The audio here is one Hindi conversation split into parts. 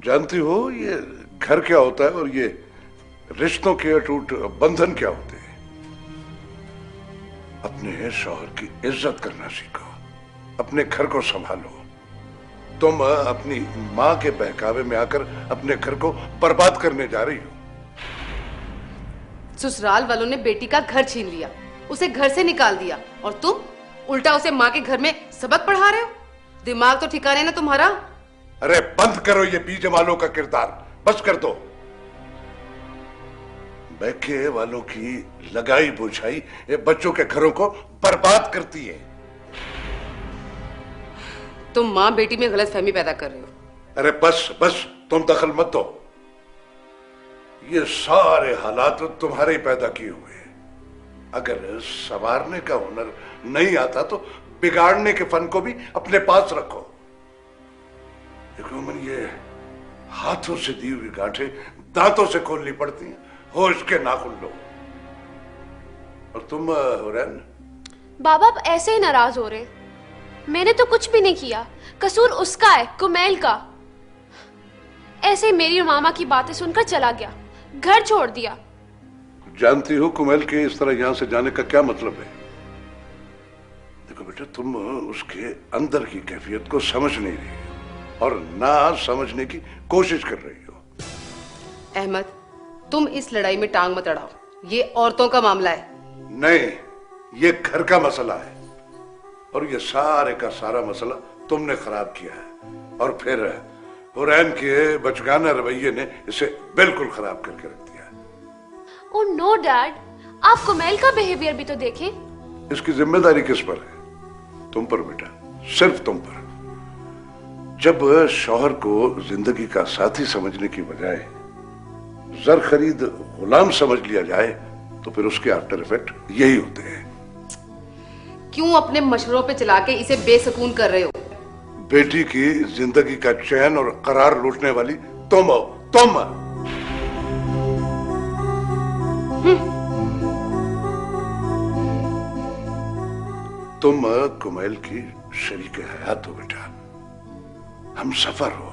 जानती हो ये घर क्या होता है और ये रिश्तों के अटूट बंधन क्या होते हैं। अपने शौहर की इज्जत करना सीखो, अपने घर को संभालो। तुम अपनी मां के बहकावे में आकर अपने घर को बर्बाद करने जा रही हो। ससुराल वालों ने बेटी का घर छीन लिया, उसे घर से निकाल दिया, और तुम उल्टा उसे मां के घर में सबक पढ़ा रहे हो। दिमाग तो ठिकाने ना तुम्हारा। अरे बंद करो ये बीजमालों का किरदार, बस कर दो। बैके वालों की लगाई बुझाई ये बच्चों के घरों को बर्बाद करती है। तुम मां बेटी में गलतफहमी पैदा कर रहे हो। अरे बस बस, तुम दखल मत दो। ये सारे हालात तुम्हारे ही पैदा किए हुए हैं। अगर संवारने का हुनर नहीं आता तो बिगाड़ने के फन को भी अपने पास रखो। देखो मन, ये हाथों से दी हुई गांठें दांतों से खोलनी पड़ती हैं। होश के नाखून लो। और तुम हुरैन? बाबा आप ऐसे ही नाराज हो रहे। मैंने तो कुछ भी नहीं किया, कसूर उसका है, कुमैल का। ऐसे ही मेरी और मामा की बातें सुनकर चला गया, घर छोड़ दिया। जानती हो कुमैल के इस तरह यहां से जाने का क्या मतलब है? देखो बेटा, तुम उसके अंदर की कैफियत को समझ नहीं रही और ना समझने की कोशिश कर रही हो। अहमद, तुम इस लड़ाई में टांग मत अड़ाओ, ये औरतों का मामला है। नहीं, ये घर का मसला है और ये सारे का सारा मसला तुमने खराब किया है। और फिर हुरैन के बचकाना रवैये ने इसे बिल्कुल खराब करके रख दिया। ओह नो डैड, आप कुमैल का बिहेवियर भी तो देखें। इसकी जिम्मेदारी किस पर है? तुम पर बेटा, सिर्फ तुम पर। जब शौहर को जिंदगी का साथी समझने की बजाय जर खरीद गुलाम समझ लिया जाए तो फिर उसके आफ्टर इफेक्ट यही होते हैं। क्यों अपने मशवरों पे चला के इसे बेसकून कर रहे हो? बेटी की जिंदगी का चैन और करार लूटने वाली तुम हो, तुम। तुम कुमैल की शरीक हयात हो बेटा, हम सफर हो,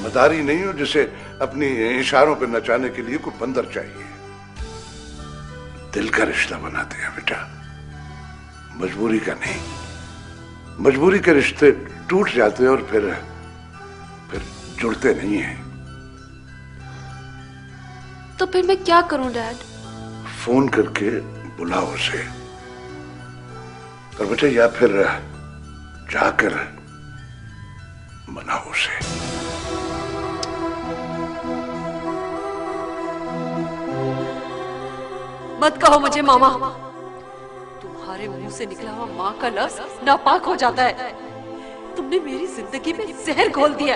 मदारी नहीं हो जिसे अपनी इशारों पे नचाने के लिए कोई बंदर चाहिए। दिल का रिश्ता बनाते हैं बेटा, मजबूरी का नहीं। मजबूरी के रिश्ते टूट जाते हैं और फिर जुड़ते नहीं हैं। तो फिर मैं क्या करूं डैड? फोन करके बुलाओ उसे, और बेटा या फिर जाकर मनाओ उसे। मत कहो मुझे मामा, तुम्हारे मुंह से निकला हुआ माँ का लफ्ज नापाक हो जाता है। तुमने मेरी जिंदगी में जहर घोल दिया।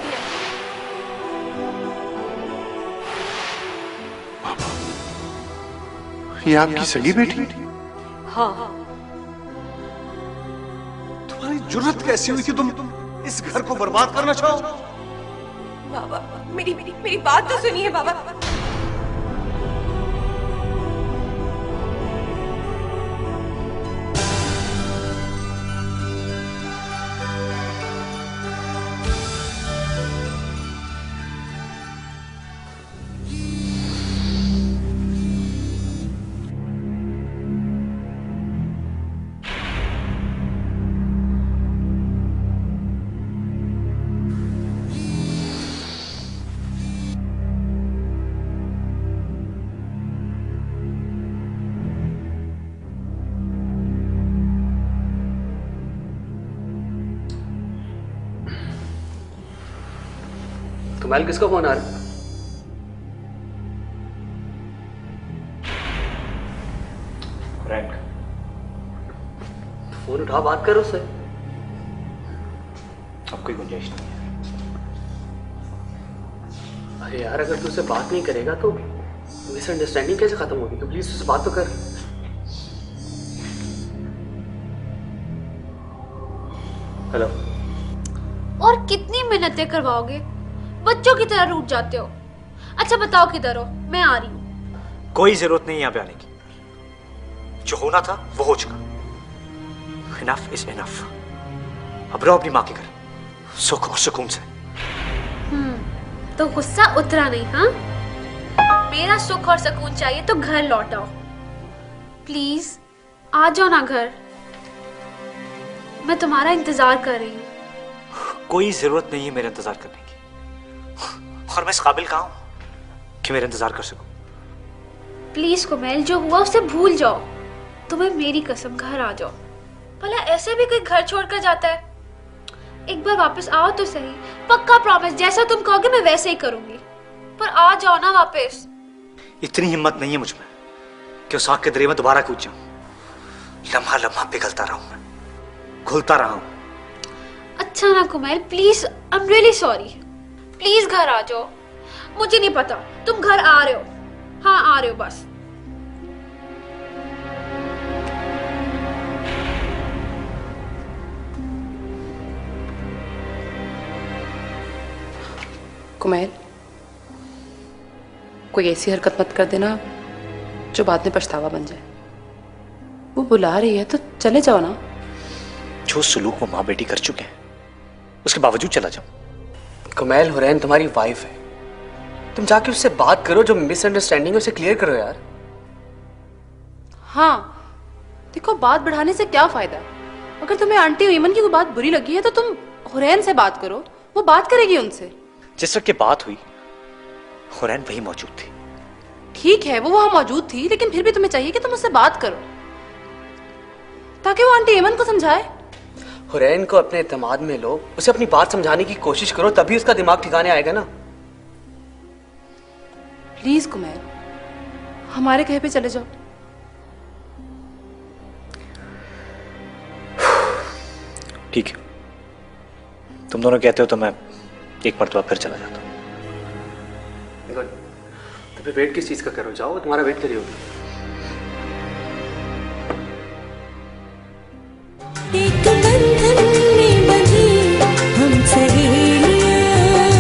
ये आपकी सगी बेटी? हाँ। तुम्हारी जुर्रत कैसी हुई कि तुम इस घर को बर्बाद करना चाहो? बाबा, मेरी बात तो सुनिए बाबा। कुमैल, किसका फोन आ रहा है? फ्रैंक। फोन उठा, बात करो उससे। अब कोई गुंजाइश नहीं है। अरे यार, अगर तू उससे बात नहीं करेगा तो मिसअंडरस्टैंडिंग कैसे खत्म होगी? तो प्लीज उससे बात तो कर। हेलो। और कितनी मिन्नतें करवाओगे? बच्चों की तरह रूठ जाते हो। अच्छा बताओ किधर हो, मैं आ रही हूँ। कोई जरूरत नहीं यहाँ पे आने की, जो होना था वो हो चुका। Enough is enough. अब रहो अपनी माँ के घर सुख और सुकून से। तो गुस्सा उतरा नहीं, हाँ? मेरा सुख और सुकून चाहिए तो घर लौट आओ। प्लीज आ जाओ ना घर, मैं तुम्हारा इंतजार कर रही हूँ। कोई जरूरत नहीं है मेरा इंतजार करने की, और मैं इस काबिल कहाँ हूं कि मेरा इंतजार कर सकूं। प्लीज कुमेल, जो हुआ उसे भूल जाओ। तुम्हें मेरी कसम घर आ जाओ। भला ऐसे भी कोई घर छोड़कर जाता है? एक बार वापस आओ तो सही। पक्का प्रॉमिस, जैसा तुम कहोगे मैं वैसे ही करूंगी। पर आ जाओ ना वापस। इतनी हिम्मत नहीं है मुझ में कि उस आग के दरिया में दोबारा कूद जाऊं। लम्हा लम्हा पिघलता रहा हूं मैं, घुलता रहा हूं। अच्छा ना Kumail, please, I am really sorry. Please घर आ जाओ। मुझे नहीं पता तुम घर आ रहे हो। हाँ आ रहे हो बस। कुमेल, कोई ऐसी हरकत मत कर देना जो बाद में पछतावा बन जाए। वो बुला रही है तो चले जाओ ना। जो सुलूक वो माँ बेटी कर चुके हैं उसके बावजूद चला जाऊं? कुमैल, हुरैन तुम्हारी वाइफ है, तुम जाके उससे बात करो। जो मिसअंडरस्टैंडिंग है उसे क्लियर करो यार। हाँ देखो, बात बढ़ाने से क्या फायदा? अगर तुम्हें आंटी ईमन की कोई बात बुरी लगी है तो तुम हुरैन से बात करो, वो बात करेगी उनसे। जिस वक्त ये बात हुई हुरैन वही मौजूद थी। ठीक है वो वहां मौजूद थी, लेकिन फिर भी तुम्हें चाहिए कि तुम उससे बात करो ताकि वो आंटी ईमन को समझाए। हुरैन को अपने एतमाद में लो, उसे अपनी बात समझाने की कोशिश करो, तभी उसका दिमाग ठिकाने आएगा ना। प्लीज कुमेल, हमारे कहे पे चले जाओ। ठीक है, तुम दोनों कहते हो तो मैं एक मरतबा फिर चला जाता हूँ। देखो, तो फिर वेट किस चीज का करो, जाओ, तुम्हारा वेट करिए।